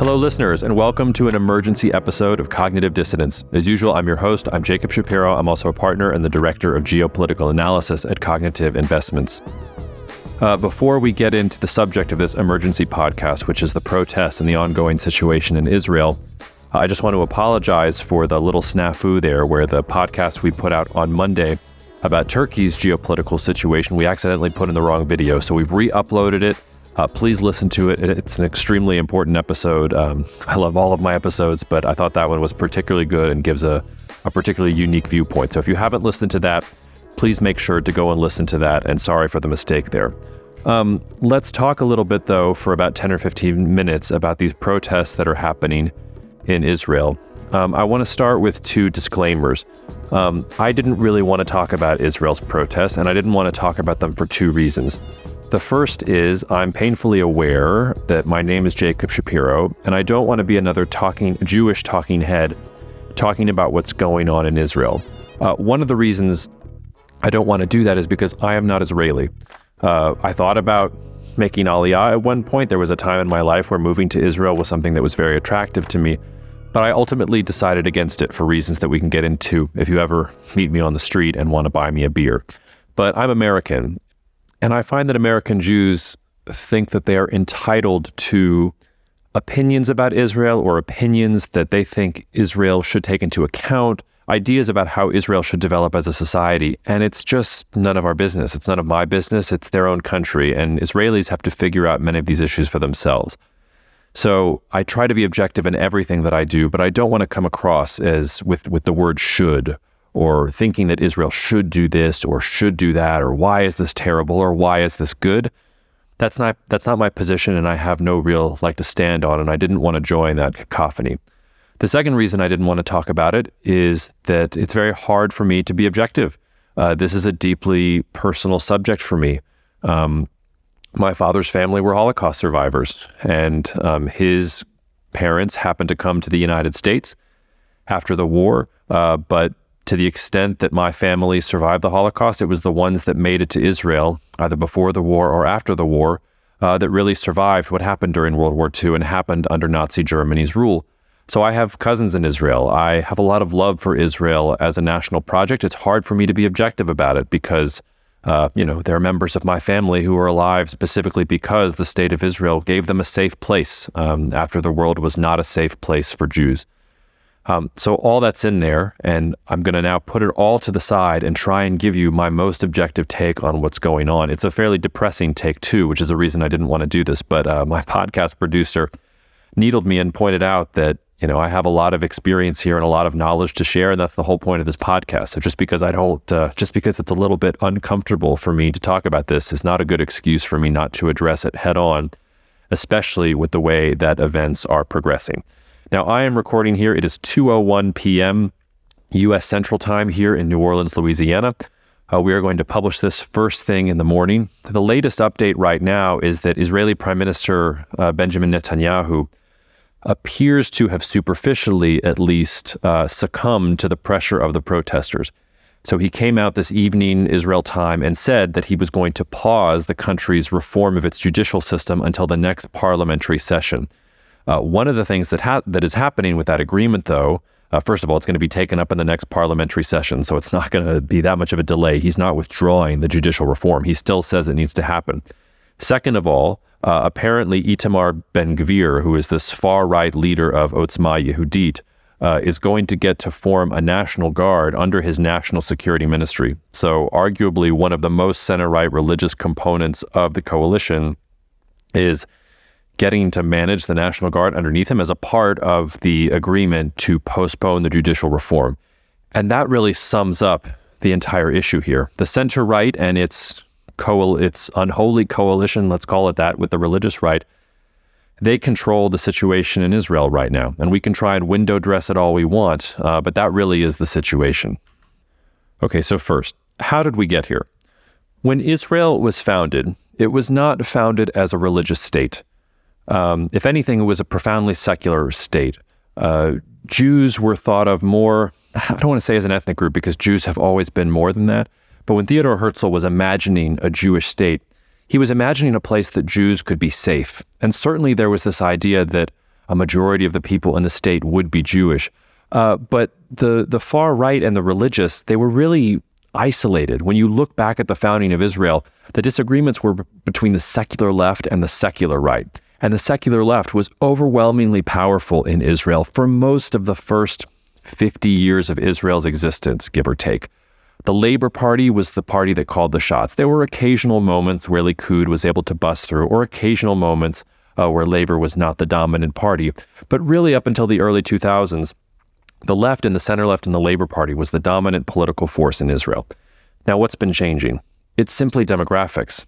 Hello, listeners, and welcome to an emergency episode of Cognitive Dissonance. As usual, I'm your host. I'm Jacob Shapiro. I'm also a partner and the director of geopolitical analysis at Cognitive Investments. Before we get into the subject of this emergency podcast, which is the protests and the ongoing situation in Israel, I just want to apologize for the little snafu there where the podcast we put out on Monday about Turkey's geopolitical situation, we accidentally put in the wrong video. So we've re-uploaded it. Please listen to it. It's an extremely important episode. I love all of my episodes, but I thought that one was particularly good and gives a particularly unique viewpoint. So if you haven't listened to that, please make sure to go and listen to that. And sorry for the mistake there. Let's talk a little bit, though, for about 10 or 15 minutes about these protests that are happening in Israel. I want to start with two disclaimers. I didn't really want to talk about Israel's protests, and I didn't want to talk about them for two reasons. The first is I'm painfully aware that my name is Jacob Shapiro, and I don't want to be another Jewish talking head talking about what's going on in Israel. One of the reasons I don't want to do that is because I am not Israeli. I thought about making Aliyah at one point. There was a time in my life where moving to Israel was something that was very attractive to me, but I ultimately decided against it for reasons that we can get into if you ever meet me on the street and want to buy me a beer. But I'm American. And I find that American Jews think that they are entitled to opinions about Israel or opinions that they think Israel should take into account, ideas about how Israel should develop as a society. And it's just none of our business. It's none of my business. It's their own country. And Israelis have to figure out many of these issues for themselves. So I try to be objective in everything that I do, but I don't want to come across as with the word should, or thinking that Israel should do this or should do that, or why is this terrible or why is this good. That's not my position, and I have no real leg to stand on, and I didn't want to join that cacophony. The second reason I didn't want to talk about it is that it's very hard for me to be objective. This is a deeply personal subject for me. My father's family were Holocaust survivors, and his parents happened to come to the United States after the war, but to the extent that my family survived the Holocaust, it was the ones that made it to Israel, either before the war or after the war, that really survived what happened during World War II and happened under Nazi Germany's rule. So I have cousins in Israel. I have a lot of love for Israel as a national project. It's hard for me to be objective about it because, there are members of my family who are alive specifically because the state of Israel gave them a safe place after the world was not a safe place for Jews. So all that's in there, and I'm going to now put it all to the side and try and give you my most objective take on what's going on. It's a fairly depressing take too, which is the reason I didn't want to do this. But my podcast producer needled me and pointed out that, I have a lot of experience here and a lot of knowledge to share, and that's the whole point of this podcast. So just because just because it's a little bit uncomfortable for me to talk about this is not a good excuse for me not to address it head on, especially with the way that events are progressing. Now, I am recording here. It is 2:01 p.m. U.S. Central Time here in New Orleans, Louisiana. We are going to publish this first thing in the morning. The latest update right now is that Israeli Prime Minister Benjamin Netanyahu appears to have superficially, at least, succumbed to the pressure of the protesters. So he came out this evening, Israel time, and said that he was going to pause the country's reform of its judicial system until the next parliamentary session. One of the things that is happening with that agreement, though, first of all, it's going to be taken up in the next parliamentary session, so it's not going to be that much of a delay. He's not withdrawing the judicial reform. He still says it needs to happen. Second of all, apparently Itamar Ben-Gvir, who is this far-right leader of Otzma Yehudit, is going to get to form a national guard under his national security ministry. So arguably one of the most center-right religious components of the coalition is getting to manage the National Guard underneath him as a part of the agreement to postpone the judicial reform. And that really sums up the entire issue here. The center-right and its unholy coalition, let's call it that, with the religious right, they control the situation in Israel right now. And we can try and window dress it all we want, but that really is the situation. Okay, so first, how did we get here? When Israel was founded, it was not founded as a religious state. If anything, it was a profoundly secular state. Jews were thought of more, I don't want to say as an ethnic group because Jews have always been more than that, but when Theodor Herzl was imagining a Jewish state, he was imagining a place that Jews could be safe. And certainly there was this idea that a majority of the people in the state would be Jewish. But the far right and the religious, they were really isolated. When you look back at the founding of Israel, the disagreements were between the secular left and the secular right. And the secular left was overwhelmingly powerful in Israel for most of the first 50 years of Israel's existence, give or take. The Labor Party was the party that called the shots. There were occasional moments where Likud was able to bust through, or occasional moments where Labor was not the dominant party. But really up until the early 2000s, the left and the center left and the Labor Party was the dominant political force in Israel. Now, what's been changing? It's simply demographics.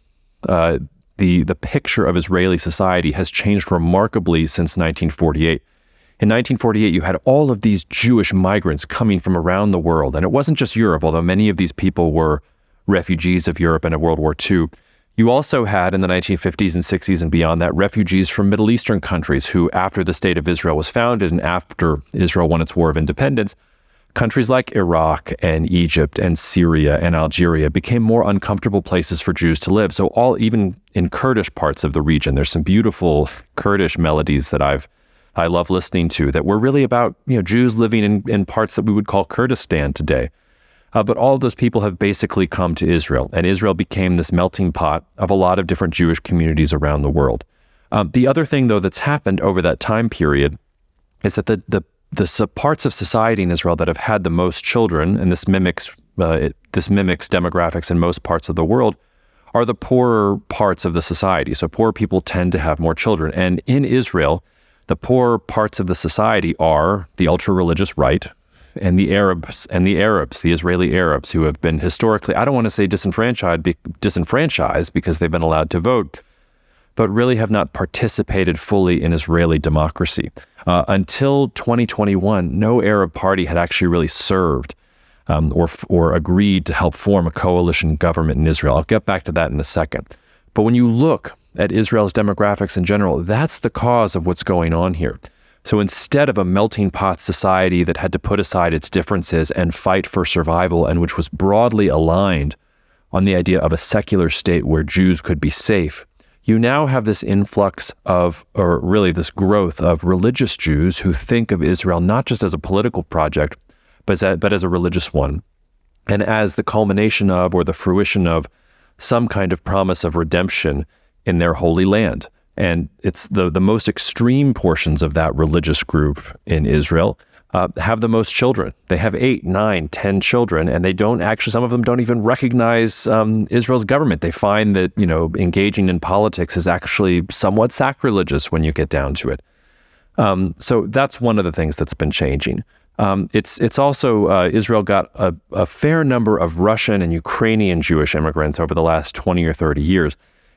The picture of Israeli society has changed remarkably since 1948. In 1948, you had all of these Jewish migrants coming from around the world. And it wasn't just Europe, although many of these people were refugees of Europe and of World War II. You also had, in the 1950s and 60s and beyond that, refugees from Middle Eastern countries who, after the State of Israel was founded and after Israel won its War of Independence, countries like Iraq and Egypt and Syria and Algeria became more uncomfortable places for Jews to live. So even in Kurdish parts of the region, there's some beautiful Kurdish melodies that I love listening to that were really about Jews living in parts that we would call Kurdistan today. But all of those people have basically come to Israel, and Israel became this melting pot of a lot of different Jewish communities around the world. The other thing, though, that's happened over that time period is that the parts of society in Israel that have had the most children, and this mimics demographics in most parts of the world, are the poorer parts of the society. So poor people tend to have more children. And in Israel, the poor parts of the society are the ultra-religious right, and the Arabs, the Israeli Arabs, who have been historically, I don't want to say disenfranchised because they've been allowed to vote, but really have not participated fully in Israeli democracy. Until 2021, no Arab party had actually really served or agreed to help form a coalition government in Israel. I'll get back to that in a second. But when you look at Israel's demographics in general, that's the cause of what's going on here. So instead of a melting pot society that had to put aside its differences and fight for survival, and which was broadly aligned on the idea of a secular state where Jews could be safe, you now have this influx of, or really this growth of religious Jews who think of Israel not just as a political project, but as a religious one, and as the culmination of, or the fruition of, some kind of promise of redemption in their holy land. And it's the most extreme portions of that religious group in Israel have the most children. They have 8, 9, 10 children, and they don't actually, some of them don't even recognize Israel's government. They find that, engaging in politics is actually somewhat sacrilegious when you get down to it. So that's one of the things that's been changing. It's also, Israel got a fair number of Russian and Ukrainian Jewish immigrants over the last 20 or 30 years.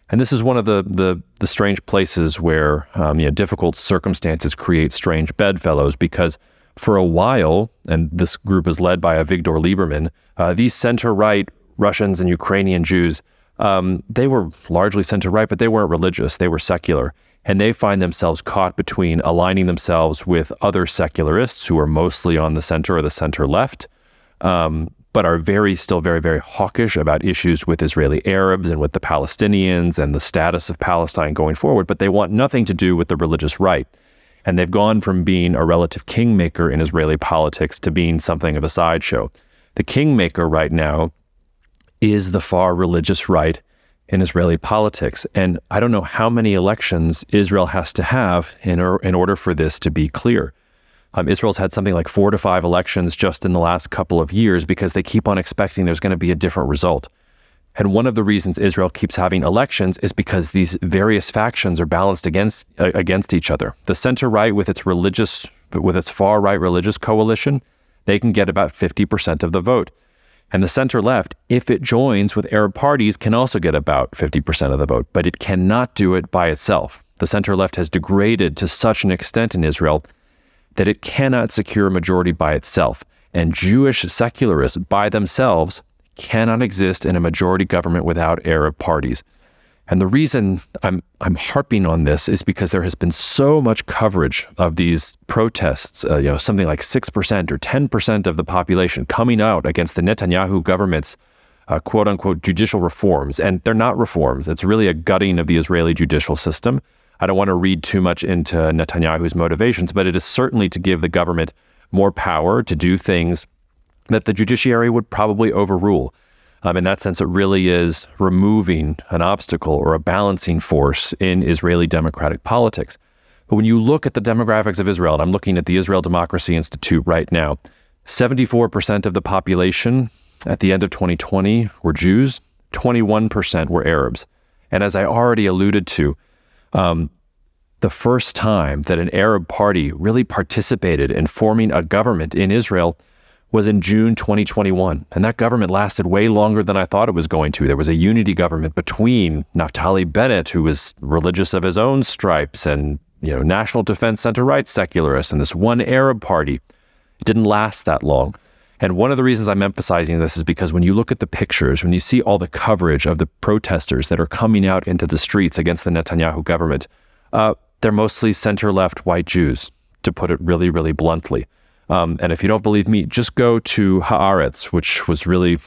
And this is one of the strange places where difficult circumstances create strange bedfellows, because for a while, and this group is led by Avigdor Lieberman, these center-right Russians and Ukrainian Jews, they were largely center-right, but they weren't religious, they were secular. And they find themselves caught between aligning themselves with other secularists who are mostly on the center or the center-left, but are still very, very hawkish about issues with Israeli Arabs and with the Palestinians and the status of Palestine going forward, but they want nothing to do with the religious right. And they've gone from being a relative kingmaker in Israeli politics to being something of a sideshow. The kingmaker right now is the far religious right in Israeli politics. And I don't know how many elections Israel has to have in order for this to be clear. Israel's had something like 4 to 5 elections just in the last couple of years because they keep on expecting there's going to be a different result. And one of the reasons Israel keeps having elections is because these various factions are balanced against each other. The center-right with its far-right religious coalition, they can get about 50% of the vote. And the center-left, if it joins with Arab parties, can also get about 50% of the vote, but it cannot do it by itself. The center-left has degraded to such an extent in Israel that it cannot secure a majority by itself. And Jewish secularists by themselves cannot exist in a majority government without Arab parties. And the reason I'm harping on this is because there has been so much coverage of these protests, something like 6% or 10% of the population coming out against the Netanyahu government's quote unquote judicial reforms. And they're not reforms. It's really a gutting of the Israeli judicial system. I don't want to read too much into Netanyahu's motivations, but it is certainly to give the government more power to do things that the judiciary would probably overrule. In that sense, it really is removing an obstacle or a balancing force in Israeli democratic politics. But when you look at the demographics of Israel, and I'm looking at the Israel Democracy Institute right now, 74% of the population at the end of 2020 were Jews, 21% were Arabs. And as I already alluded to, the first time that an Arab party really participated in forming a government in Israel was in June 2021. And that government lasted way longer than I thought it was going to. There was a unity government between Naftali Bennett, who was religious of his own stripes, and National Defense Center-right secularists, and this one Arab party. It didn't last that long. And one of the reasons I'm emphasizing this is because when you look at the pictures, when you see all the coverage of the protesters that are coming out into the streets against the Netanyahu government, they're mostly center-left white Jews, to put it really, really bluntly. And if you don't believe me, just go to Haaretz, which was really,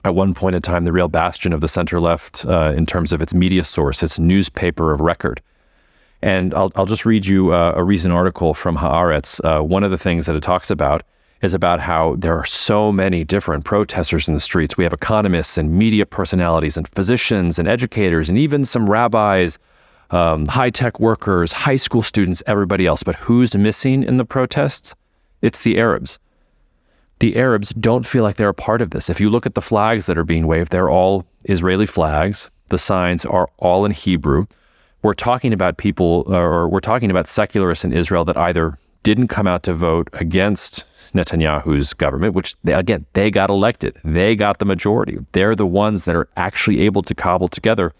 at one point in time, the real bastion of the center-left in terms of its media source, its newspaper of record. And I'll just read you a recent article from Haaretz. One of the things that it talks about is about how there are so many different protesters in the streets. We have economists and media personalities and physicians and educators and even some rabbis, high-tech workers, high school students, everybody else. But who's missing in the protests? It's the Arabs. The Arabs don't feel like they're a part of this. If you look at the flags that are being waved, they're all Israeli flags. The signs are all in Hebrew. We're talking about people, or we're talking about secularists in Israel that either didn't come out to vote against Netanyahu's government, which, they got elected. They got the majority. They're the ones that are actually able to cobble together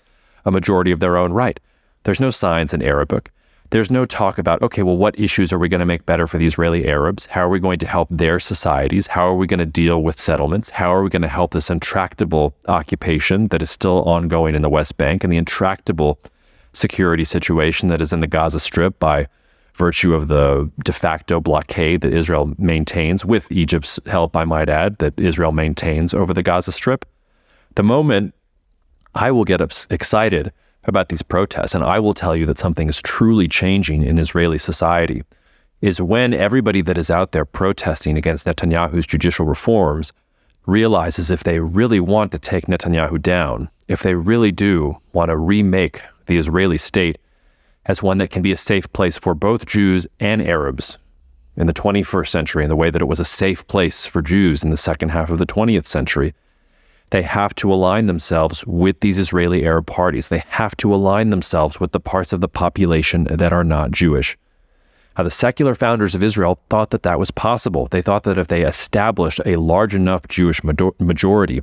a majority of their own right. There's no signs in Arabic. There's no talk about, okay, well, what issues are we going to make better for the Israeli Arabs? How are we going to help their societies? How are we going to deal with settlements? How are we going to help this intractable occupation that is still ongoing in the West Bank and the intractable security situation that is in the Gaza Strip by virtue of the de facto blockade that Israel maintains, with Egypt's help, I might add, that Israel maintains over the Gaza Strip? The moment I will get excited about these protests, and I will tell you that something is truly changing in Israeli society, is when everybody that is out there protesting against Netanyahu's judicial reforms realizes if they really want to take Netanyahu down, if they really do want to remake the Israeli state as one that can be a safe place for both Jews and Arabs in the 21st century, in the way that it was a safe place for Jews in the second half of the 20th century, they have to align themselves with these Israeli Arab parties. They have to align themselves with the parts of the population that are not Jewish. Now, the secular founders of Israel thought that that was possible. They thought that if they established a large enough Jewish majority,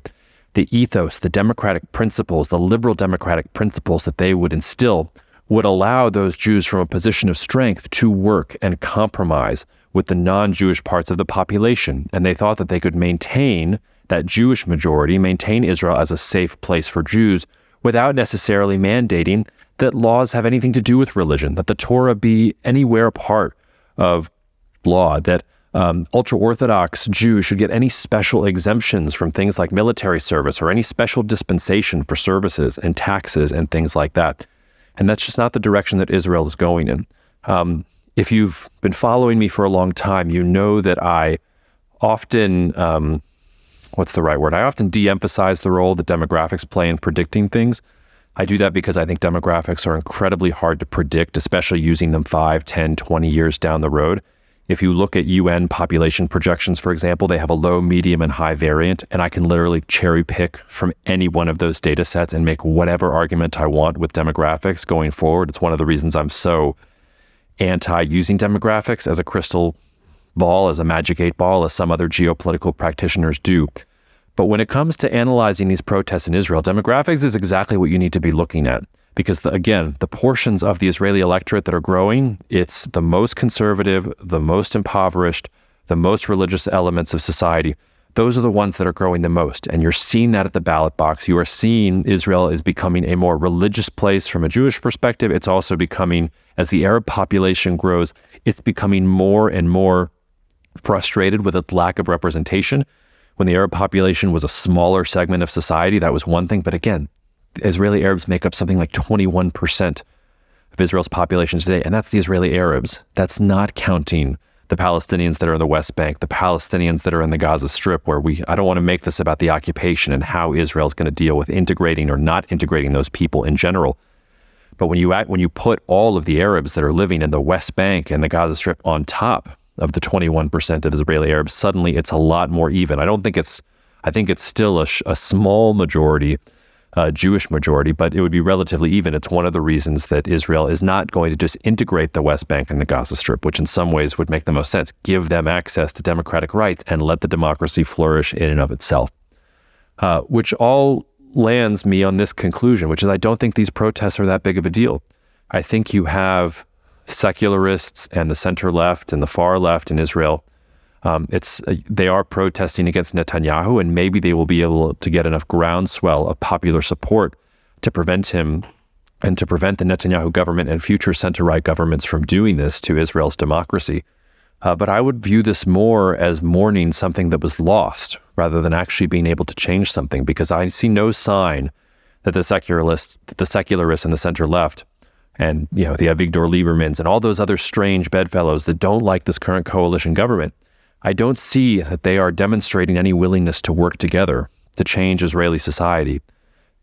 the ethos, the democratic principles, the liberal democratic principles that they would instill would allow those Jews from a position of strength to work and compromise with the non-Jewish parts of the population. And they thought that they could maintain that Jewish majority, maintain Israel as a safe place for Jews without necessarily mandating that laws have anything to do with religion, that the Torah be anywhere a part of law, that ultra-Orthodox Jews should get any special exemptions from things like military service or any special dispensation for services and taxes and things like that. And that's just not the direction that Israel is going in. If you've been following me for a long time, you know that I often... I often de-emphasize the role that demographics play in predicting things. I do that because I think demographics are incredibly hard to predict, especially using them 5, 10, 20 years down the road. If you look at UN population projections, for example, they have a low, medium, and high variant, and I can literally cherry pick from any one of those data sets and make whatever argument I want with demographics going forward. It's one of the reasons I'm so anti-using demographics as a crystal ball, as a magic 8-ball, as some other geopolitical practitioners do. But when it comes to analyzing these protests in Israel, demographics is exactly what you need to be looking at. Because, the portions of the Israeli electorate that are growing, it's the most conservative, the most impoverished, the most religious elements of society. Those are the ones that are growing the most. And you're seeing that at the ballot box. You are seeing Israel is becoming a more religious place from a Jewish perspective. It's also becoming, as the Arab population grows, it's becoming more and more frustrated with its lack of representation. When the Arab population was a smaller segment of society, that was one thing. But again, Israeli Arabs make up something like 21% of of Israel's population today, and that's the Israeli Arabs. That's not counting the Palestinians that are in the West Bank, the Palestinians that are in the Gaza Strip, where I don't want to make this about the occupation and how Israel's going to deal with integrating or not integrating those people in general. But when you put all of the Arabs that are living in the West Bank and the Gaza Strip on top of the 21% of Israeli Arabs, suddenly it's a lot more even. I think it's still a small majority, Jewish majority, but it would be relatively even. It's one of the reasons that Israel is not going to just integrate the West Bank and the Gaza Strip, which in some ways would make the most sense. Give them access to democratic rights and let the democracy flourish in and of itself. Which all lands me on this conclusion, which is I don't think these protests are that big of a deal. I think you have secularists and the center left and the far left in Israel. They are protesting against Netanyahu, and maybe they will be able to get enough groundswell of popular support to prevent him and to prevent the Netanyahu government and future center-right governments from doing this to Israel's democracy. But I would view this more as mourning something that was lost rather than actually being able to change something, because I see no sign that the secularists and the center left and the Avigdor Liebermans and all those other strange bedfellows that don't like this current coalition government, I don't see that they are demonstrating any willingness to work together to change Israeli society.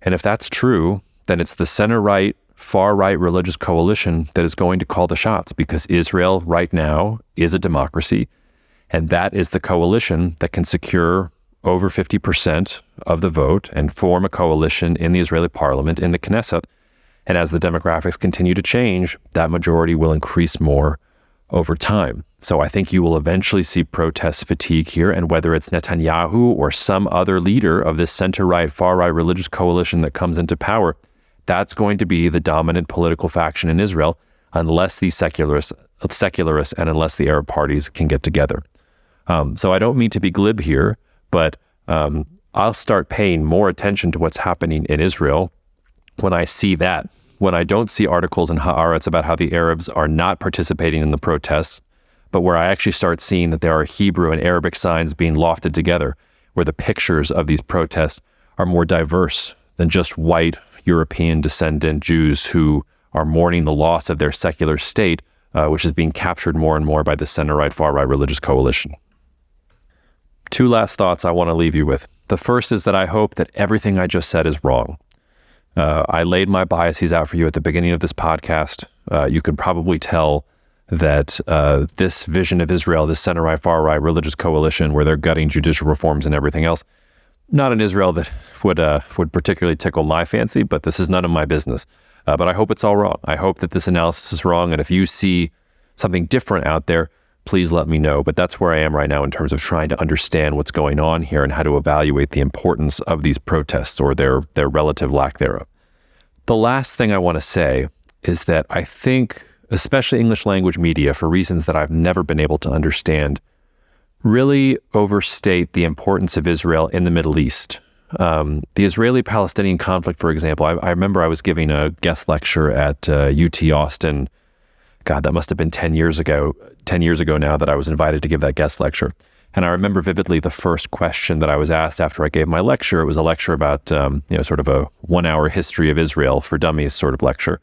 And if that's true, then it's the center-right, far-right religious coalition that is going to call the shots, because Israel right now is a democracy, and that is the coalition that can secure over 50% of the vote and form a coalition in the Israeli parliament, in the Knesset. And as the demographics continue to change, that majority will increase more over time. So I think you will eventually see protest fatigue here, and whether it's Netanyahu or some other leader of this center-right, far-right religious coalition that comes into power, that's going to be the dominant political faction in Israel unless these secularists and unless the Arab parties can get together. So I don't mean to be glib here, but I'll start paying more attention to what's happening in Israel when I see that. When I don't see articles in Haaretz about how the Arabs are not participating in the protests, but where I actually start seeing that there are Hebrew and Arabic signs being lofted together, where the pictures of these protests are more diverse than just white European descendant Jews who are mourning the loss of their secular state, which is being captured more and more by the center-right, far-right religious coalition. Two last thoughts I want to leave you with. The first is that I hope that everything I just said is wrong. I laid my biases out for you at the beginning of this podcast. You can probably tell that this vision of Israel, this center-right, far-right religious coalition where they're gutting judicial reforms and everything else, not an Israel that would particularly tickle my fancy, but this is none of my business. But I hope it's all wrong. I hope that this analysis is wrong, and if you see something different out there, please let me know. But that's where I am right now in terms of trying to understand what's going on here and how to evaluate the importance of these protests or their relative lack thereof. The last thing I want to say is that I think, especially English language media, for reasons that I've never been able to understand, really overstate the importance of Israel in the Middle East. The Israeli-Palestinian conflict, for example, I remember I was giving a guest lecture at UT Austin. God, that must have been 10 years ago now that I was invited to give that guest lecture. And I remember vividly the first question that I was asked after I gave my lecture. It was a lecture about, sort of a 1-hour history of Israel for dummies sort of lecture.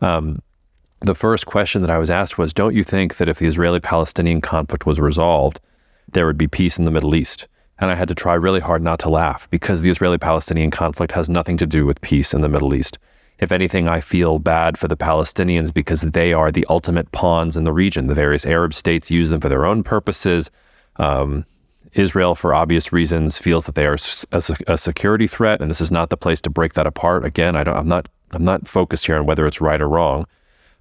The first question that I was asked was, don't you think that if the Israeli-Palestinian conflict was resolved, there would be peace in the Middle East? And I had to try really hard not to laugh, because the Israeli-Palestinian conflict has nothing to do with peace in the Middle East. If anything, I feel bad for the Palestinians because they are the ultimate pawns in the region. The various Arab states use them for their own purposes. Israel, for obvious reasons, feels that they are a security threat, and this is not the place to break that apart. Again, I'm not focused here on whether it's right or wrong,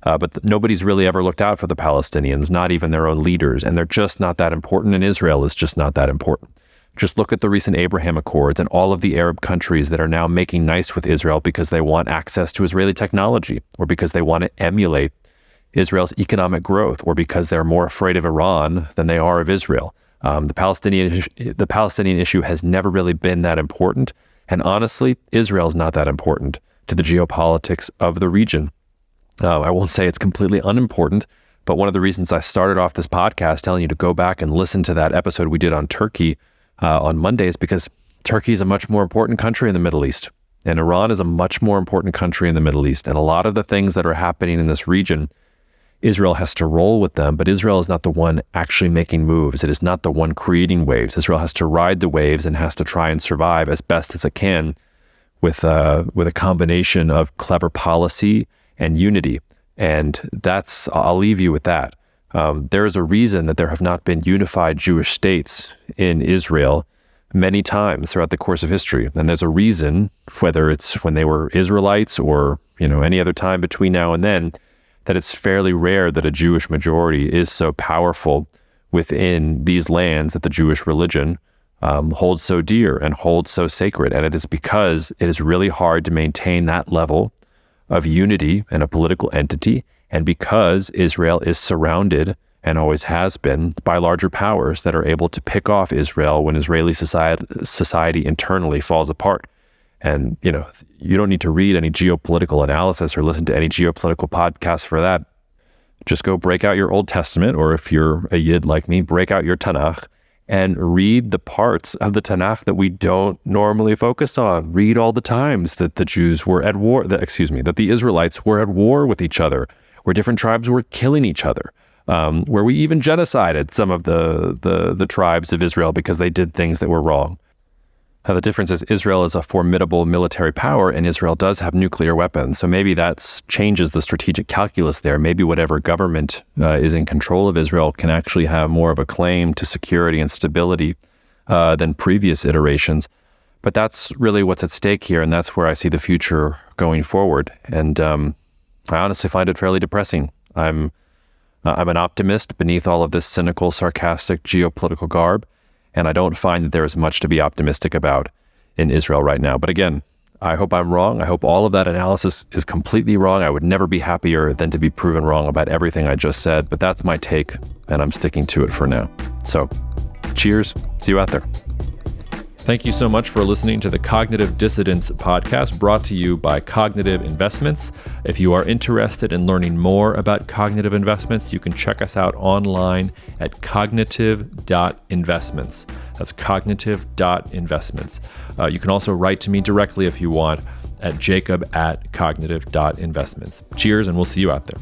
but nobody's really ever looked out for the Palestinians, not even their own leaders, and they're just not that important, and Israel is just not that important. Just look at the recent Abraham Accords and all of the Arab countries that are now making nice with Israel because they want access to Israeli technology, or because they want to emulate Israel's economic growth, or because they're more afraid of Iran than they are of Israel. The Palestinian issue has never really been that important, and honestly, Israel's not that important to the geopolitics of the region. I won't say it's completely unimportant, but one of the reasons I started off this podcast telling you to go back and listen to that episode we did on Turkey on Monday is because Turkey is a much more important country in the Middle East. And Iran is a much more important country in the Middle East. And a lot of the things that are happening in this region, Israel has to roll with them, but Israel is not the one actually making moves. It is not the one creating waves. Israel has to ride the waves and has to try and survive as best as it can with a combination of clever policy and unity. And I'll leave you with that. There is a reason that there have not been unified Jewish states in Israel many times throughout the course of history. And there's a reason, whether it's when they were Israelites or any other time between now and then, that it's fairly rare that a Jewish majority is so powerful within these lands that the Jewish religion holds so dear and holds so sacred. And it is because it is really hard to maintain that level of unity and a political entity, and because Israel is surrounded and always has been by larger powers that are able to pick off Israel when Israeli society internally falls apart. And, you don't need to read any geopolitical analysis or listen to any geopolitical podcasts for that. Just go break out your Old Testament, or if you're a Yid like me, break out your Tanakh and read the parts of the Tanakh that we don't normally focus on. Read all the times that the Jews were at war, that the Israelites were at war with each other, where different tribes were killing each other, where we even genocided some of the tribes of Israel because they did things that were wrong. Now, the difference is Israel is a formidable military power, and Israel does have nuclear weapons. So maybe that changes the strategic calculus there. Maybe whatever government is in control of Israel can actually have more of a claim to security and stability than previous iterations. But that's really what's at stake here, and that's where I see the future going forward. And I honestly find it fairly depressing. I'm an optimist beneath all of this cynical, sarcastic geopolitical garb. And I don't find that there is much to be optimistic about in Israel right now. But again, I hope I'm wrong. I hope all of that analysis is completely wrong. I would never be happier than to be proven wrong about everything I just said. But that's my take, and I'm sticking to it for now. So, cheers. See you out there. Thank you so much for listening to the Cognitive Dissidence podcast, brought to you by Cognitive Investments. If you are interested in learning more about cognitive investments, you can check us out online at cognitive.investments. That's cognitive.investments. You can also write to me directly if you want at jacob@cognitive.investments. Cheers, and we'll see you out there.